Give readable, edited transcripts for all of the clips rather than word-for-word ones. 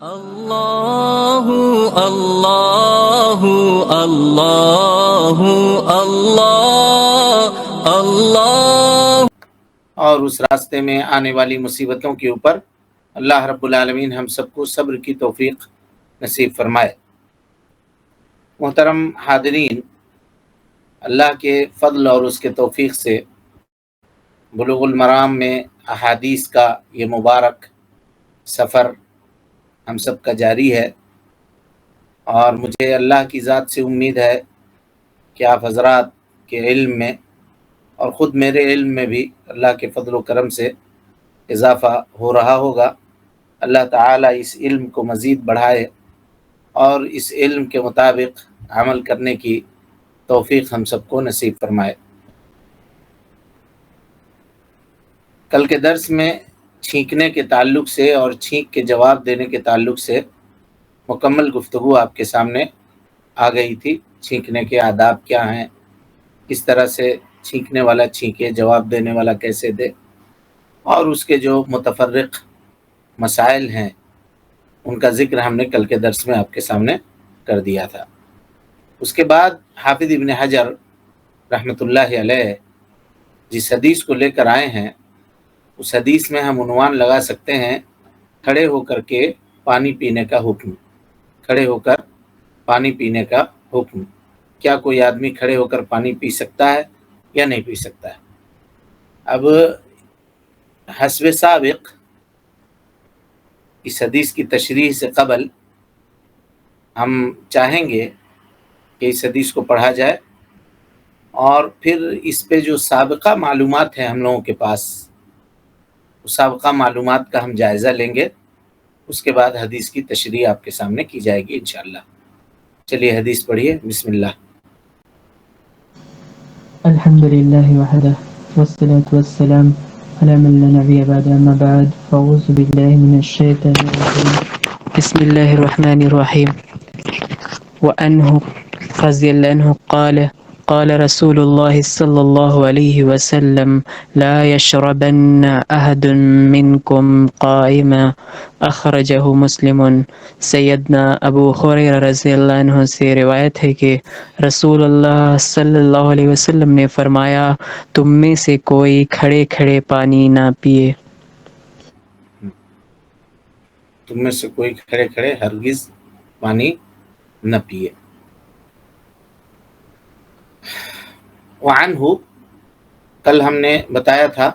اللہ اللہ اللہ اللہ اللہ۔ اور اس راستے میں آنے والی مصیبتوں کے اوپر اللہ رب العالمین ہم سب کو صبر کی توفیق نصیب فرمائے۔ محترم حاضرین، اللہ کے فضل اور اس کے توفیق سے بلوغ المرام میں احادیث کا یہ مبارک سفر ہم سب کا جاری ہے، اور مجھے اللہ کی ذات سے امید ہے کہ آپ حضرات کے علم میں اور خود میرے علم میں بھی اللہ کے فضل و کرم سے اضافہ ہو رہا ہوگا۔ اللہ تعالیٰ اس علم کو مزید بڑھائے اور اس علم کے مطابق عمل کرنے کی توفیق ہم سب کو نصیب فرمائے۔ کل کے درس میں چھینکنے کے تعلق سے اور چھینک کے جواب دینے کے تعلق سے مکمل گفتگو آپ کے سامنے آ گئی تھی۔ چھینکنے کے آداب کیا ہیں، کس طرح سے چھینکنے والا چھینکے، جواب دینے والا کیسے دے، اور اس کے جو متفرق مسائل ہیں ان کا ذکر ہم نے کل کے درس میں آپ کے سامنے کر دیا تھا۔ اس کے بعد حافظ ابن حجر رحمۃ اللہ علیہ جس حدیث کو لے کر آئے ہیں، اس حدیث میں ہم عنوان لگا سکتے ہیں کھڑے ہو کر کے پانی پینے کا حکم۔ کھڑے ہو کر پانی پینے کا حکم، کیا کوئی آدمی کھڑے ہو کر پانی پی سکتا ہے یا نہیں پی سکتا ہے؟ اب حسب سابق اس حدیث کی تشریح سے قبل ہم چاہیں گے کہ اس حدیث کو پڑھا جائے، اور پھر اس پہ جو سابقہ معلومات ہیں ہم لوگوں کے پاس، اس سابقہ معلومات کا ہم جائزہ لیں گے۔ اس کے بعد حدیث کی تشریح آپ کے سامنے کی جائے گی انشاءاللہ۔ چلیے حدیث پڑھیے، بسم اللہ۔ الحمد لله وحده والصلاة والسلام على من لا نبي بعد، أما بعد، فأعوذ بالله من الشيطان الرجيم، بسم الله الرحمن الرحيم. وأنه رضي الله عنه قال رسول الله صلى الله عليه وسلم: لا يشربن أحد منكم قائما، اخرجہ مسلم۔ سیدنا ابو ہریرہ رضی اللہ عنہ سے روایت ہے کہ رسول اللہ صلی اللہ علیہ وسلم نے فرمایا، تم میں سے کوئی کھڑے کھڑے پانی نہ پیے۔ تم میں سے کوئی کھڑے کھڑے ہرگز پانی نہ پیے۔ وعنہ، کل ہم نے بتایا تھا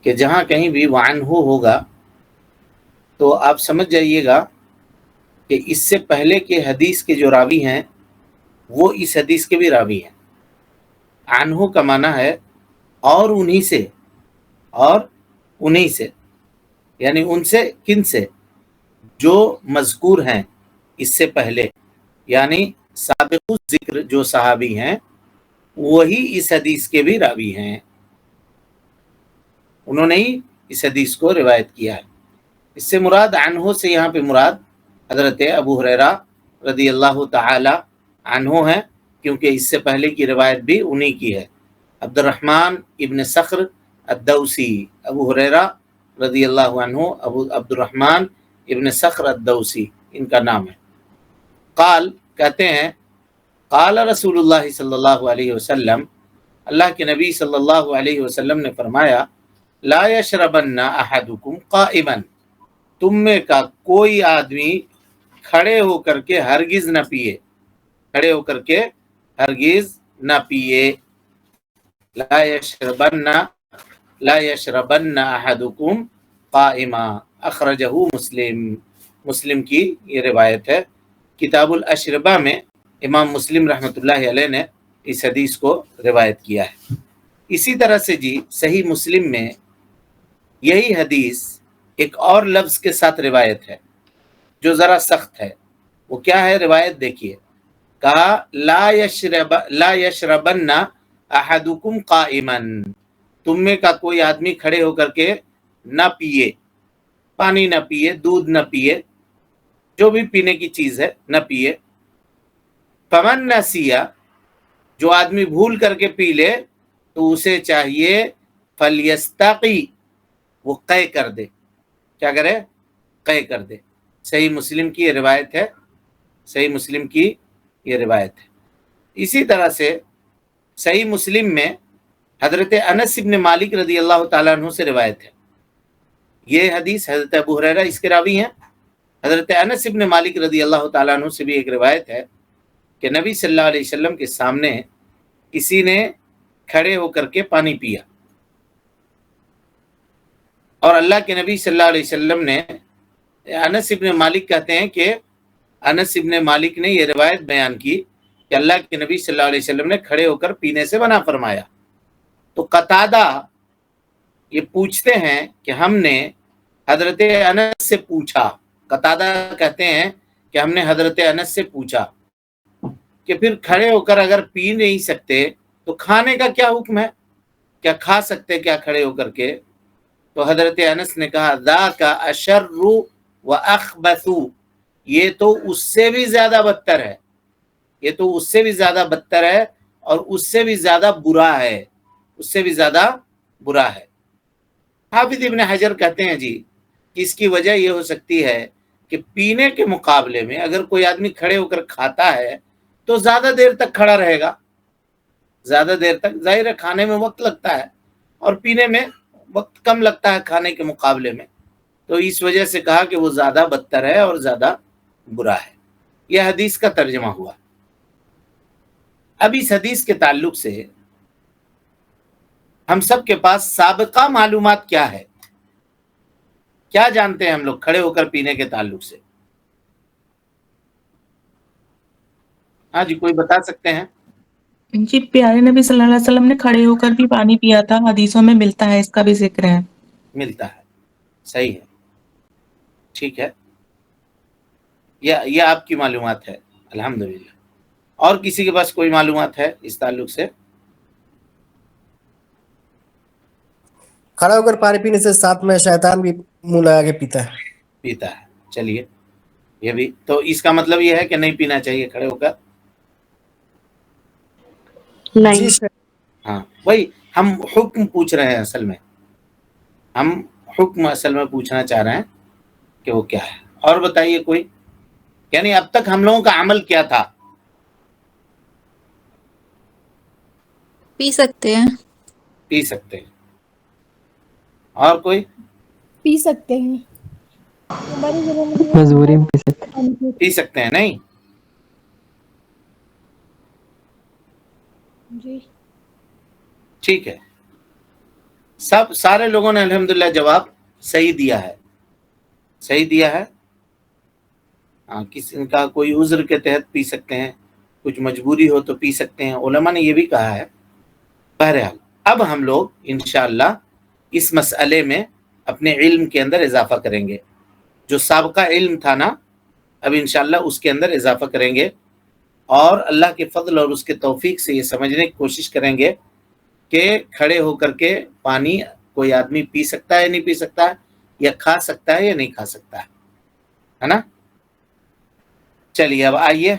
کہ جہاں کہیں بھی وعنہ ہوگا تو آپ سمجھ جائیے گا کہ اس سے پہلے کے حدیث کے جو راوی ہیں وہ اس حدیث کے بھی راوی ہیں۔ عنہ کا معنی ہے اور انہی سے، اور انہی سے، یعنی ان سے، کن سے؟ جو مذکور ہیں اس سے پہلے، یعنی سابق الذکر جو صحابی ہیں وہی اس حدیث کے بھی راوی ہیں، انہوں نے ہی اس حدیث کو روایت کیا ہے۔ اس سے مراد عنہ سے یہاں پہ مراد حضرت ابو ہریرہ رضی اللہ تعالی عنہ ہیں، کیونکہ اس سے پہلے کی روایت بھی انہی کی ہے۔ عبد الرحمن ابن صخر الدوسی، ابو ہریرہ رضی اللہ عنہ عبد الرحمن ابن صخر الدوسی ان کا نام ہے۔ قال، کہتے ہیں، قال رسول اللہ صلی اللہ علیہ وسلم، اللہ کے نبی صلی اللہ علیہ وسلم نے فرمایا، لا یشربن احدکم قائما، تم میں کا کوئی آدمی کھڑے ہو کر کے ہرگز نہ پیے، کھڑے ہو کر کے ہرگز نہ پیے۔ لا یشربن احدکم قائما، اخرجہ مسلم کی یہ روایت ہے۔ کتاب الاشربہ میں امام مسلم رحمۃ اللہ علیہ نے اس حدیث کو روایت کیا ہے۔ اسی طرح سے جی صحیح مسلم میں یہی حدیث ایک اور لفظ کے ساتھ روایت ہے جو ذرا سخت ہے۔ وہ کیا ہے روایت دیکھیے، کہا لا یشربن احدکم قائما، تم میں کا کوئی آدمی کھڑے ہو کر کے نہ پیے، پانی نہ پیے، دودھ نہ پیے، جو بھی پینے کی چیز ہے نہ پیے۔ فمن نسیا، جو آدمی بھول کر کے پی لے تو اسے چاہیے فلیستقی، وہ قے کر دے، کیا کرے؟ قے کر دے۔ صحیح مسلم کی یہ روایت ہے، صحیح مسلم کی یہ روایت ہے۔ اسی طرح سے صحیح مسلم میں حضرت انس بن مالک رضی اللہ تعالیٰ عنہ سے روایت ہے۔ یہ حدیث حضرت ابو ہریرہ اس کے راوی ہیں۔ حضرت انس بن مالک رضی اللہ تعالیٰ عنہ سے بھی ایک روایت ہے کہ نبی صلی اللہ علیہ وسلم کے سامنے کسی نے کھڑے ہو کر کے پانی پیا، اور اللہ کے نبی صلی اللہ علیہ وسلم نے، انس بن مالک کہتے ہیں کہ انس بن مالک نے یہ روایت بیان کی کہ اللہ کے نبی صلی اللہ علیہ وسلم نے کھڑے ہو کر پینے سے منع فرمایا۔ تو قتادہ یہ پوچھتے ہیں کہ ہم نے حضرت انس سے پوچھا، قتادہ کہتے ہیں کہ ہم نے حضرت انس سے پوچھا کہ پھر کھڑے ہو کر اگر پی نہیں سکتے تو کھانے کا کیا حکم ہے، کیا کھا سکتے کیا کھڑے ہو کر کے؟ تو حضرت انس نے کہا ذاک اشر و اخبث، یہ تو اس سے بھی زیادہ بدتر ہے، یہ تو اس سے بھی زیادہ بدتر ہے اور اس سے بھی زیادہ برا ہے، اس سے بھی زیادہ برا ہے۔ حافظ ابن حجر کہتے ہیں جی کہ اس کی وجہ یہ ہو سکتی ہے کہ پینے کے مقابلے میں اگر کوئی آدمی کھڑے ہو کر کھاتا ہے تو زیادہ دیر تک کھڑا رہے گا، زیادہ دیر تک، ظاہر ہے کھانے میں وقت لگتا ہے اور پینے میں وقت کم لگتا ہے کھانے کے مقابلے میں، تو اس وجہ سے کہا کہ وہ زیادہ بدتر ہے اور زیادہ برا ہے۔ یہ حدیث کا ترجمہ ہوا۔ اب اس حدیث کے تعلق سے ہم سب کے پاس سابقہ معلومات کیا ہے، کیا جانتے ہیں ہم لوگ کھڑے ہو کر پینے کے تعلق سے؟ ہاں جی، کوئی بتا سکتے ہیں؟ جی پیارے نبی صلی اللہ علیہ وسلم نے کھڑے ہو کر بھی پانی پیا تھا، حدیثوں میں ملتا ہے، اس کا بھی ذکر ہے۔ ملتا ہے، صحیح ہے، ٹھیک ہے، یہ آپ کی معلومات ہے، الحمدللہ۔ اور کسی کے پاس کوئی معلومات ہے اس تعلق سے؟ کھڑا ہو کر پانی پینے سے ساتھ میں شیطان بھی منہ لگا کے پیتا ہے۔ چلیے، یہ بھی تو اس کا مطلب یہ ہے کہ نہیں پینا چاہیے کھڑے ہو کر؟ جی ہاں، وہی ہم حکم پوچھ رہے ہیں، اصل میں ہم حکم پوچھنا چاہ رہے ہیں کہ وہ کیا ہے۔ اور بتائیے کوئی، یعنی اب تک ہم لوگوں کا عمل کیا تھا؟ پی سکتے ہیں۔ پی سکتے ہیں۔ اور کوئی؟ پی سکتے ہیں، مجبوری میں پی سکتے ہیں۔ پی سکتے ہیں نہیں؟ جی ٹھیک ہے، سارے لوگوں نے الحمدللہ جواب صحیح دیا ہے، صحیح دیا ہے۔ ہاں، کسی کا کوئی عذر کے تحت پی سکتے ہیں، کچھ مجبوری ہو تو پی سکتے ہیں، علماء نے یہ بھی کہا ہے۔ بہرحال اب ہم لوگ انشاءاللہ اس مسئلے میں اپنے علم کے اندر اضافہ کریں گے، جو سابقہ علم تھا نا، اب انشاءاللہ اس کے اندر اضافہ کریں گے، اور اللہ کے فضل اور اس کے توفیق سے یہ سمجھنے کی کوشش کریں گے کہ کھڑے ہو کر کے پانی کوئی آدمی پی سکتا ہے نہیں پی سکتا ہے، یا کھا سکتا ہے یا نہیں کھا سکتا ہے نا؟ چلیے اب آئیے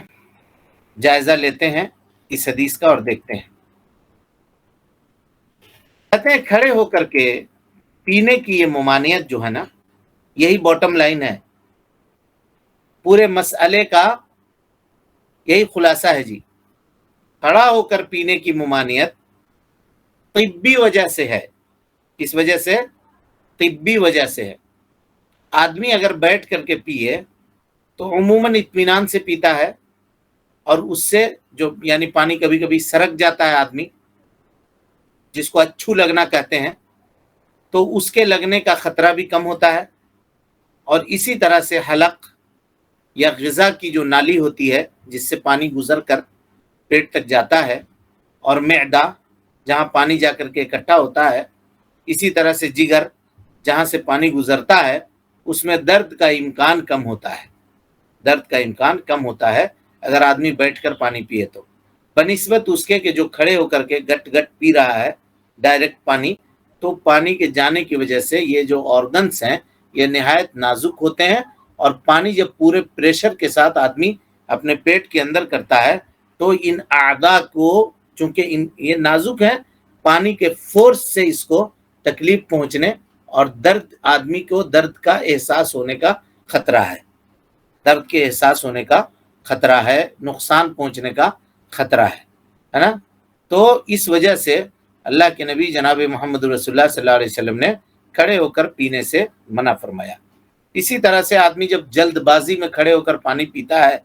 جائزہ لیتے ہیں اس حدیث کا اور دیکھتے ہیں۔ کہتے ہیں کھڑے ہو کر کے پینے کی یہ ممانعت جو ہے نا، یہی باٹم لائن ہے پورے مسئلے کا، یہی خلاصہ ہے جی۔ کھڑا ہو کر پینے کی ممانعت طبی وجہ سے ہے۔ کس وجہ سے؟ طبی وجہ سے ہے۔ آدمی اگر بیٹھ کر کے پیے تو عموماً اطمینان سے پیتا ہے، اور اس سے جو یعنی پانی کبھی کبھی سرک جاتا ہے آدمی، جس کو اچھو لگنا کہتے ہیں، تو اس کے لگنے کا خطرہ بھی کم ہوتا ہے۔ اور اسی طرح سے حلق یا غذا کی جو نالی ہوتی ہے جس سے پانی گزر کر پیٹ تک جاتا ہے، اور معدہ جہاں پانی جا کر کے اکٹھا ہوتا ہے، اسی طرح سے جگر جہاں سے پانی گزرتا ہے، اس میں درد کا امکان کم ہوتا ہے، درد کا امکان کم ہوتا ہے اگر آدمی بیٹھ کر پانی پیے تو، بنسبت اس کے کہ جو کھڑے ہو کر کے گٹ گٹ پی رہا ہے ڈائریکٹ پانی، تو پانی کے جانے کی وجہ سے یہ جو آرگنز ہیں یہ نہایت نازک ہوتے ہیں، اور پانی جب پورے پریشر کے ساتھ آدمی اپنے پیٹ کے اندر کرتا ہے تو ان اعضاء کو، چونکہ یہ نازک ہیں، پانی کے فورس سے اس کو تکلیف پہنچنے اور درد، آدمی کو درد کا احساس ہونے کا خطرہ ہے۔ درد کے احساس ہونے کا خطرہ ہے، نقصان پہنچنے کا خطرہ ہے نا. تو اس وجہ سے اللہ کے نبی جناب محمد رسول اللہ صلی اللہ علیہ وسلم نے کھڑے ہو کر پینے سے منع فرمایا. اسی طرح سے آدمی جب جلد بازی میں کھڑے ہو کر پانی پیتا ہے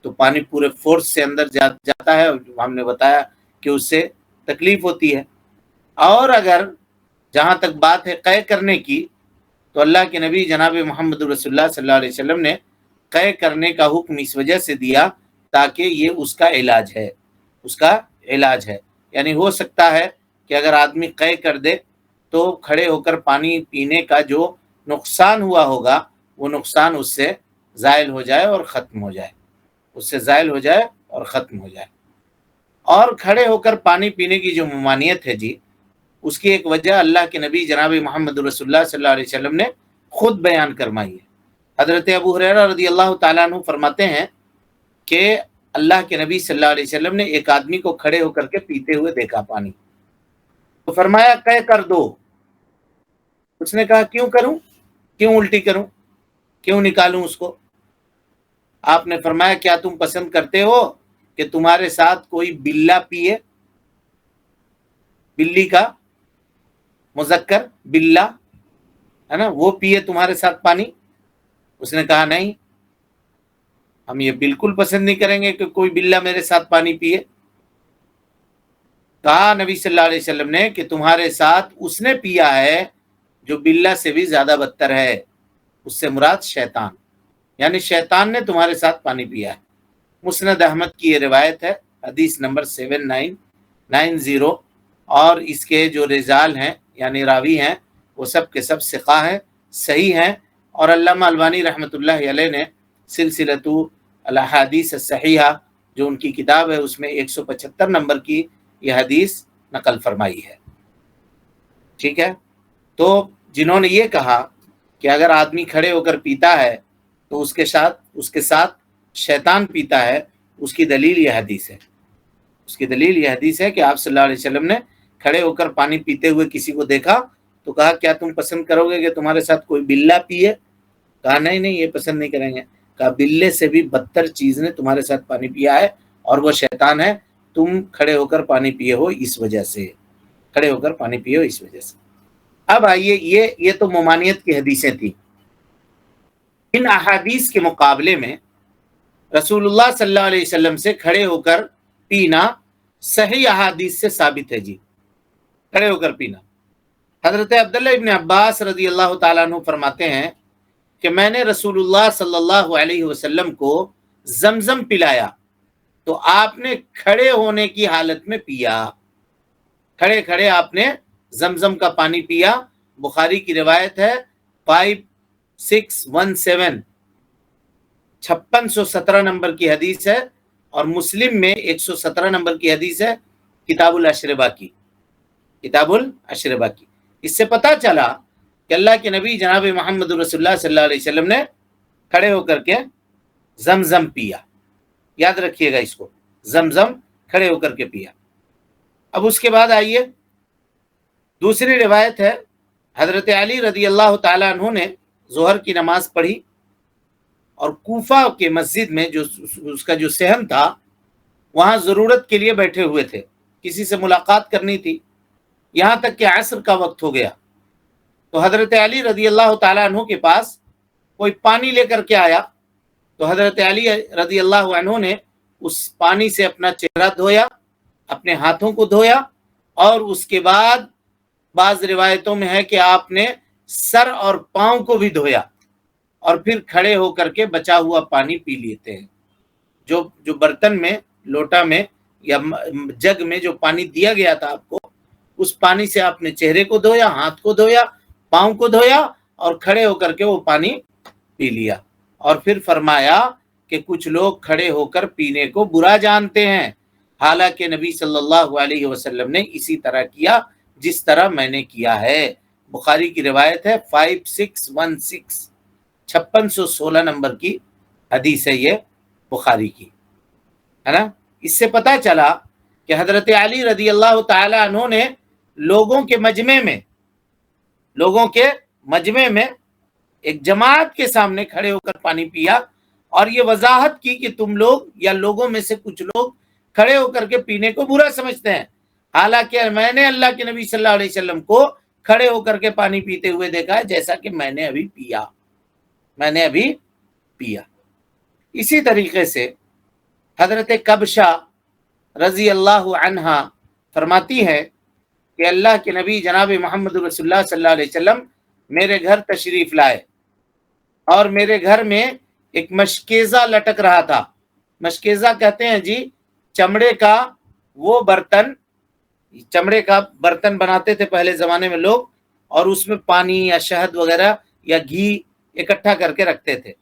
تو پانی پورے فورس سے اندر جاتا ہے، ہم نے بتایا کہ اس سے تکلیف ہوتی ہے. اور اگر جہاں تک بات ہے قے کرنے کی، تو اللہ کے نبی جناب محمد رسول اللہ صلی اللہ علیہ وسلم نے قے کرنے کا حکم اس وجہ سے دیا تاکہ یہ اس کا علاج ہے، اس کا علاج ہے. یعنی ہو سکتا ہے کہ اگر آدمی قے کر دے تو کھڑے ہو کر پانی پینے کا جو نقصان ہوا ہوگا وہ نقصان اس سے زائل ہو جائے اور ختم ہو جائے، اس سے زائل ہو جائے اور ختم ہو جائے. اور کھڑے ہو کر پانی پینے کی جو ممانعت ہے جی، اس کی ایک وجہ اللہ کے نبی جناب محمد رسول اللہ صلی اللہ علیہ وسلم نے خود بیان فرمائی ہے. حضرت ابو ہریرہ رضی اللہ تعالیٰ عنہ فرماتے ہیں کہ اللہ کے نبی صلی اللہ علیہ وسلم نے ایک آدمی کو کھڑے ہو کر کے پیتے ہوئے دیکھا پانی، تو فرمایا قے کر دو. اس نے کہا کیوں کروں، کیوں الٹی کروں، کیوں نکالوں اس کو؟ آپ نے فرمایا کیا تم پسند کرتے ہو کہ تمہارے ساتھ کوئی بلّا پیے؟ بلی کا مذکر بلّا ہے نا، وہ پیے تمہارے ساتھ پانی؟ اس نے کہا نہیں، ہم یہ بالکل پسند نہیں کریں گے کہ کوئی بلّا میرے ساتھ پانی پیے. کہا نبی صلی اللہ علیہ وسلم نے کہ تمہارے ساتھ اس نے پیا ہے جو بلّا سے بھی زیادہ بدتر ہے. اس سے مراد شیطان، یعنی شیطان نے تمہارے ساتھ پانی پیا ہے. مسند احمد کی یہ روایت ہے، حدیث نمبر 7990، اور اس کے جو رجال ہیں یعنی راوی ہیں وہ سب کے سب ثقہ ہیں، صحیح ہیں. اور علامہ البانی رحمۃ اللہ علیہ نے سلسلۃ الاحادیث الصحیحہ جو ان کی کتاب ہے اس میں 175 نمبر کی یہ حدیث نقل فرمائی ہے. ٹھیک ہے، تو جنہوں نے یہ کہا کہ اگر آدمی کھڑے ہو کر پیتا ہے تو اس کے ساتھ شیطان پیتا ہے، اس کی دلیل یہ حدیث ہے. اس کی دلیل یہ حدیث ہے کہ آپ صلی اللہ علیہ وسلم نے کھڑے ہو کر پانی پیتے ہوئے کسی کو دیکھا تو کہا کیا تم پسند کرو گے کہ تمہارے ساتھ کوئی بلّا پیے؟ کہا نہیں، یہ پسند نہیں کریں گے. کہا بلّے سے بھی بدتر چیز نے تمہارے ساتھ پانی پیا ہے اور وہ شیطان ہے، تم کھڑے ہو کر پانی پیے ہو اس وجہ سے، کھڑے ہو کر پانی پیے ہو اس وجہ سے. اب آئیے، یہ تو ممانعت کی حدیثیں تھیں. ان احادیث کے مقابلے میں رسول اللہ صلی اللہ علیہ وسلم سے کھڑے ہو کر پینا صحیح احادیث سے ثابت ہے جی، کھڑے ہو کر پینا. حضرت عبداللہ ابن عباس رضی اللہ تعالیٰ عنہ فرماتے ہیں کہ میں نے رسول اللہ صلی اللہ علیہ وسلم کو زمزم پلایا تو آپ نے کھڑے ہونے کی حالت میں پیا. کھڑے کھڑے آپ نے زمزم کا پانی پیا. بخاری کی روایت ہے 5617، 5617 نمبر کی حدیث ہے، اور مسلم میں 117 نمبر کی حدیث ہے، کتاب الاشربہ کی، کتاب الاشربہ کی. اس سے پتہ چلا کہ اللہ کے نبی جناب محمد رسول اللہ صلی اللہ علیہ وسلم نے کھڑے ہو کر کے زمزم پیا. یاد رکھیے گا اس کو، زمزم کھڑے ہو کر کے پیا. اب اس کے بعد آئیے، دوسری روایت ہے، حضرت علی رضی اللہ تعالیٰ عنہ نے ظہر کی نماز پڑھی اور کوفہ کے مسجد میں جو اس کا جو صحن تھا وہاں ضرورت کے لیے بیٹھے ہوئے تھے، کسی سے ملاقات کرنی تھی، یہاں تک کہ عصر کا وقت ہو گیا. تو حضرت علی رضی اللہ تعالیٰ عنہ کے پاس کوئی پانی لے کر کے آیا، تو حضرت علی رضی اللہ عنہ نے اس پانی سے اپنا چہرہ دھویا، اپنے ہاتھوں کو دھویا، اور اس کے بعد بعض روایتوں میں ہے کہ آپ نے سر اور پاؤں کو بھی دھویا، اور پھر کھڑے ہو کر کے بچا ہوا پانی پی لیتے ہیں. جو برتن میں، لوٹا میں یا جگ میں جو پانی دیا گیا تھا آپ کو، اس پانی سے آپ نے چہرے کو دھویا، ہاتھ کو دھویا، پاؤں کو دھویا، اور کھڑے ہو کر کے وہ پانی پی لیا. اور پھر فرمایا کہ کچھ لوگ کھڑے ہو کر پینے کو برا جانتے ہیں، حالانکہ نبی صلی اللہ علیہ وسلم نے اسی طرح کیا جس طرح میں نے کیا ہے. بخاری کی روایت ہے 5616، 5616 نمبر کی حدیث ہے یہ بخاری کی، ہے نا. اس سے پتہ چلا کہ حضرت علی رضی اللہ تعالی عنہ نے لوگوں کے مجمع میں ایک جماعت کے سامنے کھڑے ہو کر پانی پیا، اور یہ وضاحت کی کہ تم لوگ یا لوگوں میں سے کچھ لوگ کھڑے ہو کر کے پینے کو برا سمجھتے ہیں، حالانکہ میں نے اللہ کے نبی صلی اللہ علیہ وسلم کو کھڑے ہو کر کے پانی پیتے ہوئے دیکھا ہے، جیسا کہ میں نے ابھی پیا۔ اسی طریقے سے حضرت کبشہ رضی اللہ عنہا فرماتی ہے کہ اللہ کے نبی جناب محمد رسول اللہ صلی اللہ علیہ وسلم میرے گھر تشریف لائے اور میرے گھر میں ایک مشکیزہ لٹک رہا تھا۔ مشکیزہ کہتے ہیں جی چمڑے کا وہ برتن، چمڑے کا برتن بناتے تھے پہلے زمانے میں لوگ، اور اس میں پانی یا شہد وغیرہ یا گھی اکٹھا کر کے رکھتے تھے،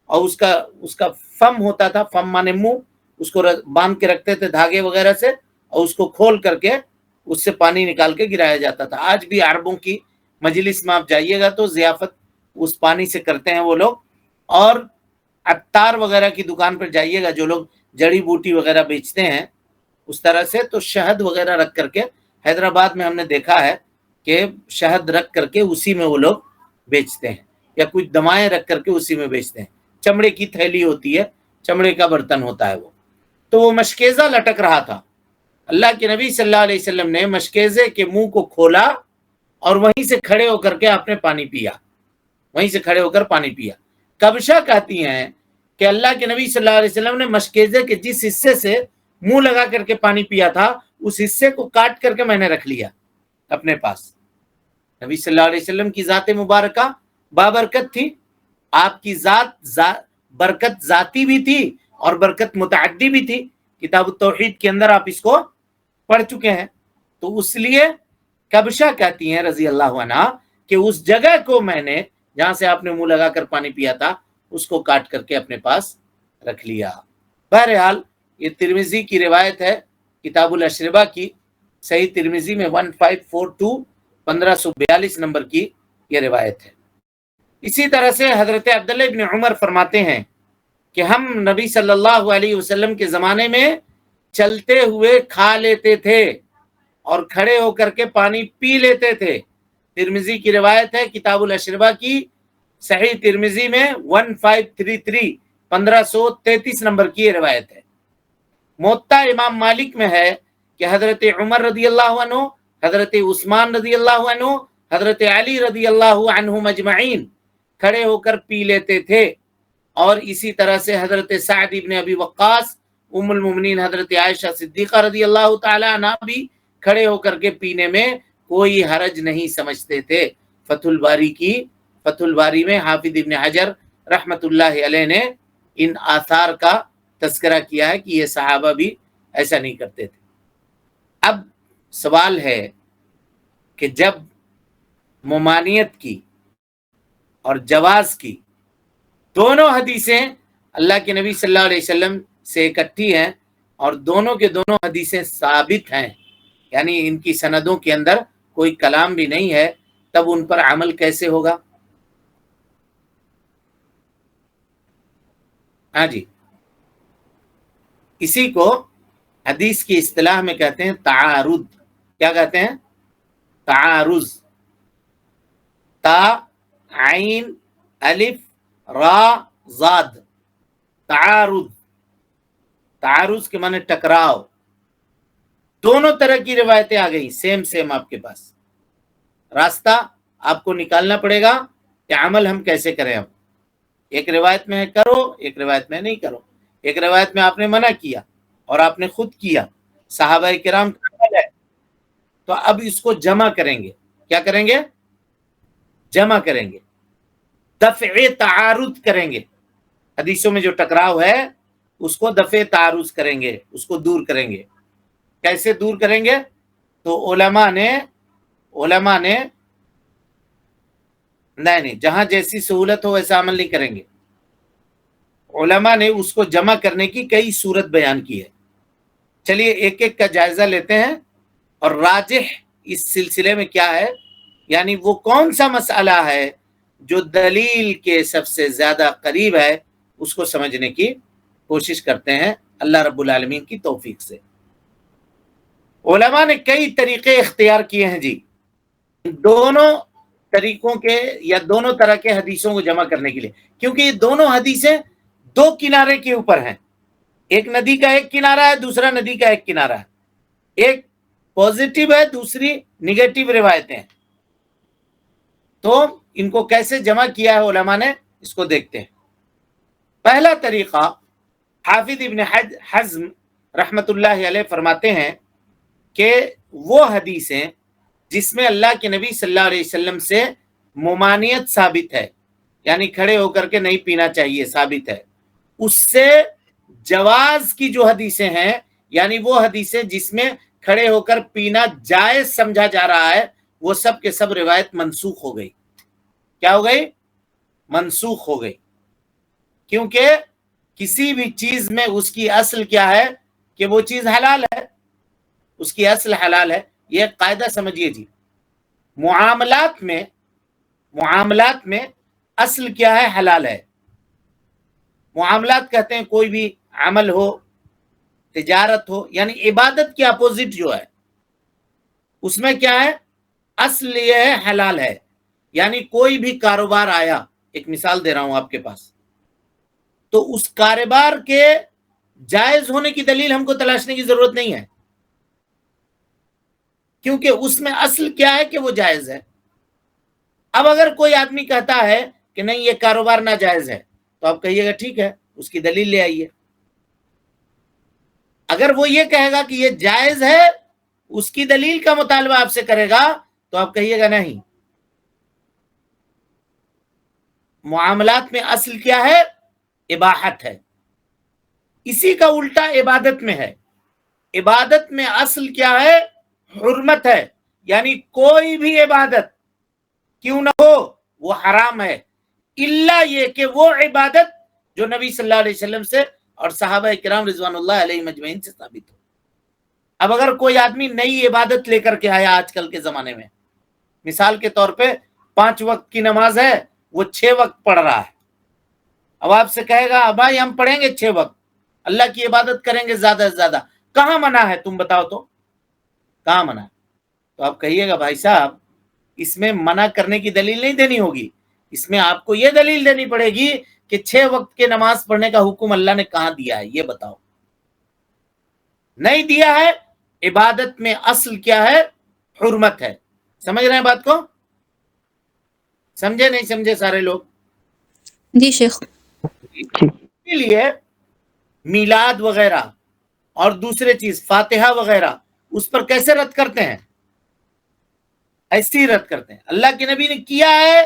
اور اس کا فم ہوتا تھا، فم مانے منہ، اس کو باندھ کے رکھتے تھے دھاگے وغیرہ سے، اور اس کو کھول کر کے اس سے پانی نکال کے گرایا جاتا تھا۔ آج بھی عربوں کی مجلس میں آپ جائیے گا تو ضیافت اس پانی سے کرتے ہیں وہ لوگ۔ اور عطار وغیرہ کی دکان پر جائیے گا، جو لوگ جڑی بوٹی وغیرہ بیچتے ہیں اس طرح سے، تو شہد وغیرہ رکھ کر کے، حیدرآباد میں ہم نے دیکھا ہے کہ شہد رکھ کر کے اسی میں وہ لوگ بیچتے ہیں، یا کچھ دوائیں رکھ کر کے اسی میں بیچتے ہیں۔ چمڑے کی تھیلی ہوتی ہے، چمڑے کا برتن ہوتا ہے وہ۔ تو وہ مشکیزہ لٹک رہا تھا، اللہ کے نبی صلی اللہ علیہ وسلم نے مشکیزے کے منہ کو کھولا اور وہیں سے کھڑے ہو کر کے آپ نے پانی پیا، وہیں سے کھڑے ہو کر پانی پیا۔ کبشہ کہتی ہیں کہ اللہ کے نبی صلی اللہ علیہ وسلم نے مشکیزے کے جس حصے سے منہ لگا کر کے پانی پیا تھا اس حصے کو کاٹ کر کے میں نے رکھ لیا اپنے پاس۔ نبی صلی اللہ علیہ وسلم کی ذات مبارکہ بابرکت تھی، آپ کی ذات برکت ذاتی بھی تھی اور برکت متعدی بھی تھی۔ کتاب التوحید کے اندر آپ اس کو پڑھ چکے ہیں۔ تو اس لیے کبشہ کہتی ہیں رضی اللہ عنہ کہ اس جگہ کو میں نے جہاں سے آپ نے منہ لگا کر پانی پیا تھا اس کو کاٹ کر کے اپنے پاس رکھ لیا۔ بہرحال یہ ترمذی کی روایت ہے، کتاب الاشربہ کی، صحیح ترمذی میں 1542 1542 نمبر کی یہ روایت ہے۔ اسی طرح سے حضرت عبداللہ ابن عمر فرماتے ہیں کہ ہم نبی صلی اللہ علیہ وسلم کے زمانے میں چلتے ہوئے کھا لیتے تھے اور کھڑے ہو کر کے پانی پی لیتے تھے۔ ترمذی کی روایت ہے، کتاب الاشربہ کی، صحیح ترمذی میں 1533 1533 نمبر کی یہ روایت ہے۔ موطا امام مالک میں ہے کہ حضرت عمر رضی اللہ عنہ، حضرت عثمان رضی اللہ عنہ، حضرت علی رضی اللہ عنہم اجمعین کھڑے ہو کر پی لیتے تھے، اور اسی طرح سے حضرت سعد ابن ابی وقاص، ام المومنین حضرت عائشہ صدیقہ رضی اللہ تعالی عنہ بھی کھڑے ہو کر کے پینے میں کوئی حرج نہیں سمجھتے تھے۔ فتح الباری میں حافظ ابن حجر رحمت اللہ علیہ نے ان آثار کا تذکرہ کیا ہے کہ یہ صحابہ بھی ایسا نہیں کرتے تھے۔ اب سوال ہے کہ جب ممانعت کی اور جواز کی دونوں حدیثیں اللہ کے نبی صلی اللہ علیہ وسلم سے اکٹھی ہیں اور دونوں کے دونوں حدیثیں ثابت ہیں، یعنی ان کی سندوں کے اندر کوئی کلام بھی نہیں ہے، تب ان پر عمل کیسے ہوگا؟ ہاں جی، اسی کو حدیث کی اصطلاح میں کہتے ہیں تعارض۔ کیا کہتے ہیں؟ تعارض۔ تا عین الف را زاد، تعارض۔ تعارض کے معنی ٹکراؤ۔ دونوں طرح کی روایتیں آ گئی، سیم آپ کے پاس، راستہ آپ کو نکالنا پڑے گا کہ عمل ہم کیسے کریں۔ اب ایک روایت میں کرو، ایک روایت میں نہیں کرو، ایک روایت میں آپ نے منع کیا اور آپ نے خود کیا، صحابہ کرام کا عمل ہے، تو اب اس کو جمع کریں گے۔ کیا کریں گے؟ جمع کریں گے، دفع تعارض کریں گے۔ حدیثوں میں جو ٹکراؤ ہے اس کو دفع تعارض کریں گے، اس کو دور کریں گے۔ کیسے دور کریں گے؟ تو علماء نے نہیں، جہاں جیسی سہولت ہو ویسا عمل نہیں کریں گے۔ علماء نے اس کو جمع کرنے کی کئی صورت بیان کی ہے۔ چلیے ایک ایک کا جائزہ لیتے ہیں، اور راجح اس سلسلے میں کیا ہے، یعنی وہ کون سا مسئلہ ہے جو دلیل کے سب سے زیادہ قریب ہے، اس کو سمجھنے کی کوشش کرتے ہیں اللہ رب العالمین کی توفیق سے۔ علماء نے کئی طریقے اختیار کیے ہیں جی، دونوں طریقوں کے یا دونوں طرح کے حدیثوں کو جمع کرنے کے لیے، کیونکہ یہ دونوں حدیثیں دو کنارے کے اوپر ہیں. ایک ندی کا ایک کنارہ ہے, دوسرا ندی کا ایک کنارہ ہے. ایک پازیٹیو ہے, دوسری نگیٹو روایتیں ہیں. تو ان کو کیسے جمع کیا ہے علماء نے, اس کو دیکھتے ہیں. پہلا طریقہ حافظ ابن حزم رحمت اللہ علیہ فرماتے ہیں کہ وہ حدیثیں جس میں اللہ کے نبی صلی اللہ علیہ وسلم سے ممانعت ثابت ہے, یعنی کھڑے ہو کر کے نہیں پینا چاہیے ثابت ہے, اس سے جواز کی جو حدیثیں ہیں, یعنی وہ حدیثیں جس میں کھڑے ہو کر پینا جائز سمجھا جا رہا ہے, وہ سب کے سب روایت منسوخ ہو گئی. کیا ہو گئی؟ منسوخ ہو گئی. کیونکہ کسی بھی چیز میں اس کی اصل کیا ہے کہ وہ چیز حلال ہے, اس کی اصل حلال ہے. یہ ایک قاعدہ سمجھیے جی. معاملات میں اصل کیا ہے؟ حلال ہے. معاملات کہتے ہیں کوئی بھی عمل ہو, تجارت ہو, یعنی عبادت کی اپوزٹ جو ہے اس میں کیا ہے؟ اصل یہ ہے حلال ہے. یعنی کوئی بھی کاروبار آیا, ایک مثال دے رہا ہوں آپ کے پاس, تو اس کاروبار کے جائز ہونے کی دلیل ہم کو تلاشنے کی ضرورت نہیں ہے, کیونکہ اس میں اصل کیا ہے کہ وہ جائز ہے. اب اگر کوئی آدمی کہتا ہے کہ نہیں یہ کاروبار ناجائز ہے, تو آپ کہیے گا ٹھیک ہے, اس کی دلیل لے آئیے. اگر وہ یہ کہے گا کہ یہ جائز ہے, اس کی دلیل کا مطالبہ آپ سے کرے گا, تو آپ کہیے گا نہیں. معاملات میں اصل کیا ہے؟ اباحت ہے. اسی کا الٹا عبادت میں ہے. عبادت میں اصل کیا ہے؟ حرمت ہے. یعنی کوئی بھی عبادت کیوں نہ ہو وہ حرام ہے, الا یہ کہ وہ عبادت جو نبی صلی اللہ علیہ وسلم سے اور صحابہ کرام رضوان اللہ علیہ مجمعین سے ثابت ہو. اب اگر کوئی آدمی نئی عبادت لے کر کے آیا آج کل کے زمانے میں, مثال کے طور پہ 5 وقت کی نماز ہے, وہ 6 وقت پڑھ رہا ہے. اب آپ سے کہے گا بھائی ہم پڑھیں گے 6 وقت, اللہ کی عبادت کریں گے زیادہ سے زیادہ, کہاں منع ہے تم بتاؤ تو, کہاں منع ہے؟ تو آپ کہیے گا بھائی صاحب اس میں منع کرنے کی دلیل نہیں دینی ہوگی, اس میں آپ کو یہ دلیل دینی پڑے گی کہ 6 وقت کے نماز پڑھنے کا حکم اللہ نے کہاں دیا ہے, یہ بتاؤ. نہیں دیا ہے. عبادت میں اصل کیا ہے؟ حرمت ہے. سمجھ رہے ہیں بات کو؟ سمجھے نہیں سمجھے سارے لوگ؟ جی شیخ. کے لیے میلاد وغیرہ اور دوسرے چیز فاتحہ وغیرہ اس پر کیسے رد کرتے ہیں؟ ایسی ہی رد کرتے ہیں. اللہ کے نبی نے کیا ہے,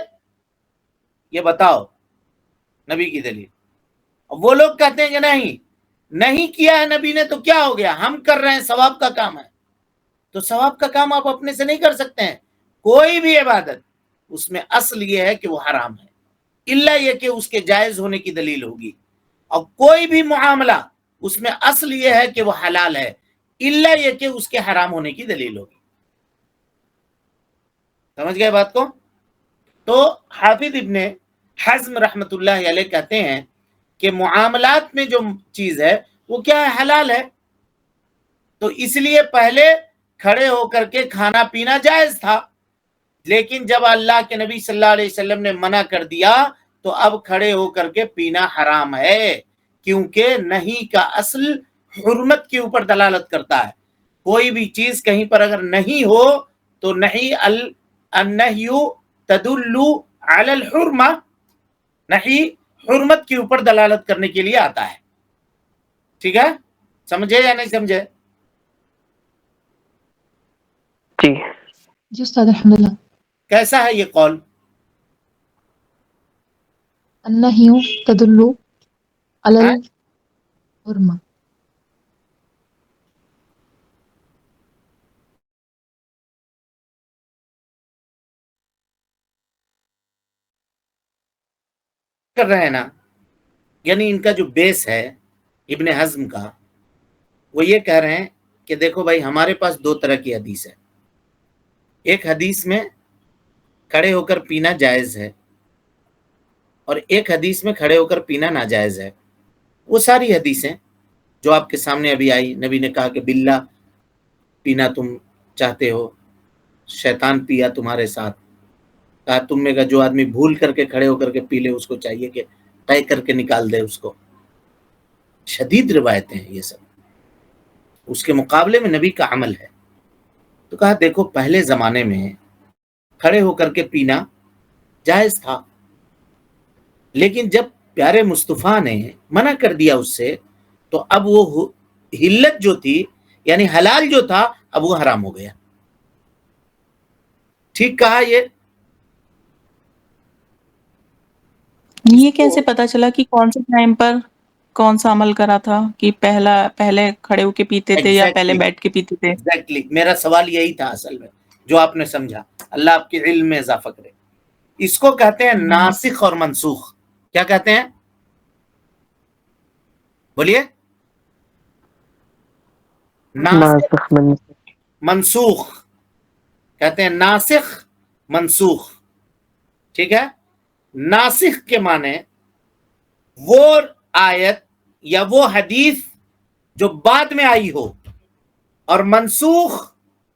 یہ بتاؤ نبی کی دلیل. وہ لوگ کہتے ہیں کہ نہیں کیا ہے نبی نے, تو کیا ہو گیا, ہم کر رہے ہیں, ثواب کا کام ہے. تو ثواب کا کام آپ اپنے سے نہیں کر سکتے ہیں. کوئی بھی عبادت اس میں اصل یہ ہے کہ وہ حرام ہے, الا یہ کہ اس کے جائز ہونے کی دلیل ہوگی. اور کوئی بھی معاملہ اس میں اصل یہ ہے کہ وہ حلال ہے, الا یہ کہ اس کے حرام ہونے کی دلیل ہوگی. سمجھ گئے بات کو؟ تو حافظ ابن حزم رحمت اللہ علیہ کہتے ہیں کہ معاملات میں جو چیز ہے وہ کیا ہے؟ حلال ہے. تو اس لیے پہلے کھڑے ہو کر کے کھانا پینا جائز تھا, لیکن جب اللہ کے نبی صلی اللہ علیہ وسلم نے منع کر دیا تو اب کھڑے ہو کر کے پینا حرام ہے, کیونکہ نہیں کا اصل حرمت کے اوپر دلالت کرتا ہے. کوئی بھی چیز کہیں پر اگر نہیں ہو تو نہیں النہی تدل علی الحرمہ, نہیں حرمت کے اوپر دلالت کرنے کے لیے آتا ہے. ٹھیک ہے, سمجھے یا نہیں سمجھے؟ جی استاد الحمدللہ. کیسا ہے یہ قول؟ النہی تدل علی الحرمہ. کر رہے ہیں نا, یعنی ان کا جو بیس ہے ابن حزم کا, وہ یہ کہہ رہے ہیں کہ دیکھو بھائی ہمارے پاس 2 طرح کی حدیث ہے. ایک حدیث میں کھڑے ہو کر پینا جائز ہے, اور ایک حدیث میں کھڑے ہو کر پینا ناجائز ہے. وہ ساری حدیثیں جو آپ کے سامنے ابھی آئی, نبی نے کہا کہ باللہ پینا تم چاہتے ہو, شیطان پیا تمہارے ساتھ, کہا تم میں کا جو آدمی بھول کر کے کھڑے ہو کر کے پی لے اس کو چاہیے کہ طے کر کے نکال دے اس کو. شدید روایتیں ہیں یہ سب، اس کے مقابلے میں نبی کا عمل ہے۔ تو کہا دیکھو پہلے زمانے میں کھڑے ہو کر کے پینا جائز تھا، لیکن جب پیارے مصطفیٰ نے منع کر دیا اس سے، تو اب وہ حلت جو تھی یعنی حلال جو تھا اب وہ حرام ہو گیا۔ ٹھیک کہا یہ کیسے پتا چلا کہ کون سے ٹائم پر کون سا عمل کرا تھا، کہ پہلے کھڑے ہو کے پیتے تھے یا پہلے بیٹھ کے پیتے تھے؟ ایگزیکٹلی میرا سوال یہی تھا اصل میں، جو آپ نے سمجھا، اللہ آپ کے علم میں اضافہ کرے۔ اس کو کہتے ہیں ناسخ اور منسوخ۔ کیا کہتے ہیں؟ بولیے۔ ناسخ منسوخ کہتے ہیں، ناسخ منسوخ، ٹھیک ہے۔ ناسخ کے معنی وہ آیت یا وہ حدیث جو بعد میں آئی ہو، اور منسوخ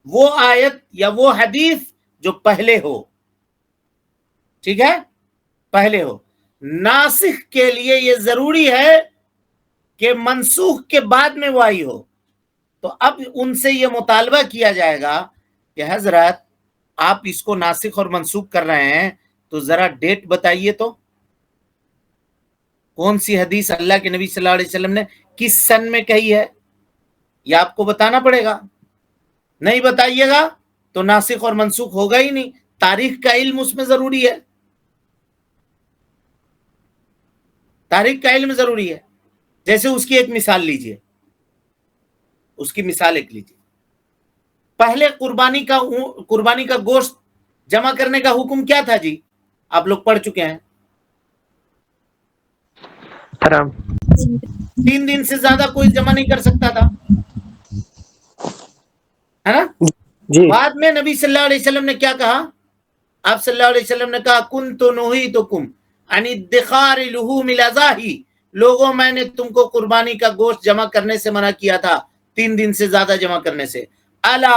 وہ آیت یا وہ حدیث جو پہلے ہو، ٹھیک ہے، پہلے ہو۔ ناسخ کے لیے یہ ضروری ہے کہ منسوخ کے بعد میں وہ آئی ہو۔ تو اب ان سے یہ مطالبہ کیا جائے گا کہ حضرت آپ اس کو ناسخ اور منسوخ کر رہے ہیں تو ذرا ڈیٹ بتائیے تو، کون سی حدیث اللہ کے نبی صلی اللہ علیہ وسلم نے کس سن میں کہی ہے، یہ آپ کو بتانا پڑے گا۔ نہیں بتائیے گا تو ناسخ اور منسوخ ہوگا ہی نہیں۔ تاریخ کا علم اس میں ضروری ہے، تاریخ کا علم ضروری ہے۔ جیسے اس کی ایک مثال لیجئے، اس کی مثال ایک لیجئے۔ پہلے قربانی کا گوشت جمع کرنے کا حکم کیا تھا جی؟ آپ لوگ پڑھ چکے ہیں، حرام۔ 3 دن سے زیادہ کوئی جمع نہیں کر سکتا تھا، ہے نا؟ جی بعد میں نبی صلی اللہ علیہ وسلم نے کیا کہا؟ آپ صلی اللہ علیہ وسلم نے کہا کنت نہیتکم عن ادخار لحوم الاضاحی، لوگوں میں نے تم کو قربانی کا گوشت جمع کرنے سے منع کیا تھا، 3 دن سے زیادہ جمع کرنے سے۔ الا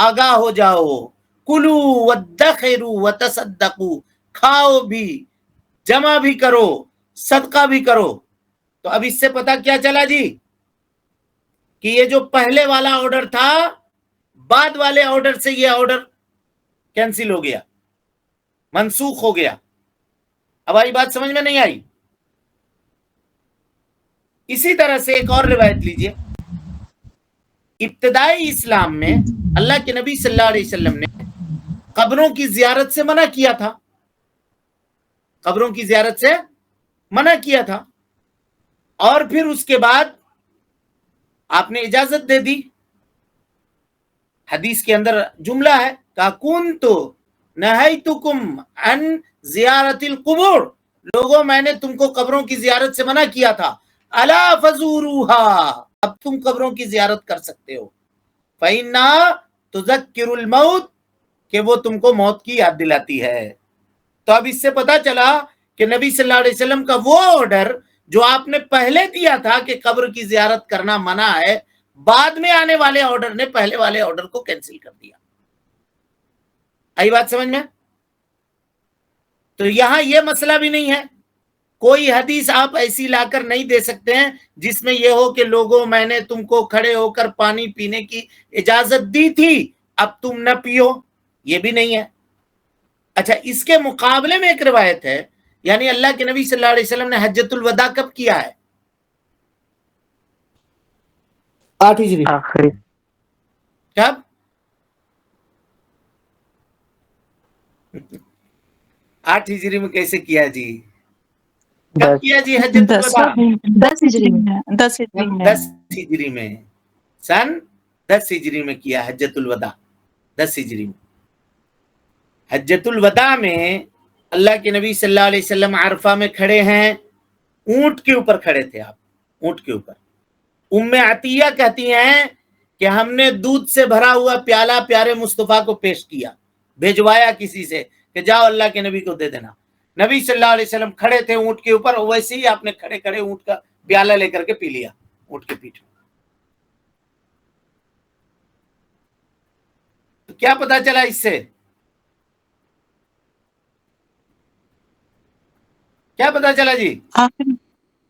آگاہ ہو جاؤ، کلو وادخروا وتصدقوا، کھاؤ بھی، جمع بھی کرو، صدقہ بھی کرو۔ تو اب اس سے پتہ کیا چلا جی کہ یہ جو پہلے والا آرڈر تھا، بعد والے آرڈر سے یہ آرڈر کینسل ہو گیا، منسوخ ہو گیا۔ اب آئی بات سمجھ میں نہیں آئی؟ اسی طرح سے ایک اور روایت لیجئے۔ ابتدائی اسلام میں اللہ کے نبی صلی اللہ علیہ وسلم نے قبروں کی زیارت سے منع کیا تھا، قبروں کی زیارت سے منع کیا تھا، اور پھر اس کے بعد آپ نے اجازت دے دی۔ حدیث کے اندر جملہ ہے کہ کنت نہیتکم عن زیارت القبور، لوگوں میں نے تم کو قبروں کی زیارت سے منع کیا تھا، الا فزوروها، اب تم قبروں کی زیارت کر سکتے ہو، فإنها تذکر الموت، کہ وہ تم کو موت کی یاد دلاتی ہے۔ تو اب اس سے پتا چلا کہ نبی صلی اللہ علیہ وسلم کا وہ آرڈر جو آپ نے پہلے دیا تھا کہ قبر کی زیارت کرنا منع ہے، بعد میں آنے والے آرڈر نے پہلے والے آرڈر کو کینسل کر دیا۔ آئی بات سمجھ میں؟ تو یہاں یہ مسئلہ بھی نہیں ہے، کوئی حدیث آپ ایسی لا کر نہیں دے سکتے ہیں جس میں یہ ہو کہ لوگوں میں نے تم کو کھڑے ہو کر پانی پینے کی اجازت دی تھی، اب تم نہ پیو، یہ بھی نہیں ہے۔ اچھا، اس کے مقابلے میں ایک روایت ہے، یعنی اللہ کے نبی صلی اللہ علیہ وسلم نے حجۃ الوداع کب کیا ہے؟ 8 ہجری آخری کب؟ 8 ہجری میں کیسے کیا جی؟ کب کیا جی حجۃ الوداع؟ 10 ہجری میں 10 ہجری میں 10 ہجری میں، سن 10 ہجری میں کیا حجۃ الوداع، 10 ہجری میں۔ حجۃ الوداع میں اللہ کے نبی صلی اللہ علیہ وسلم عرفہ میں کھڑے ہیں، اونٹ کے اوپر کھڑے تھے آپ، اونٹ کے اوپر۔ ام عطیہ کہتی ہیں کہ ہم نے دودھ سے بھرا ہوا پیالہ پیارے مصطفیٰ کو پیش کیا، بھیجوایا کسی سے کہ جاؤ اللہ کے نبی کو دے دینا۔ نبی صلی اللہ علیہ وسلم کھڑے تھے اونٹ کے اوپر، ویسے ہی آپ نے کھڑے کھڑے اونٹ کا پیالہ لے کر کے پی لیا اونٹ کے پیٹھ میں۔ تو کیا پتا چلا اس سے؟ کیا پتا چلا جی؟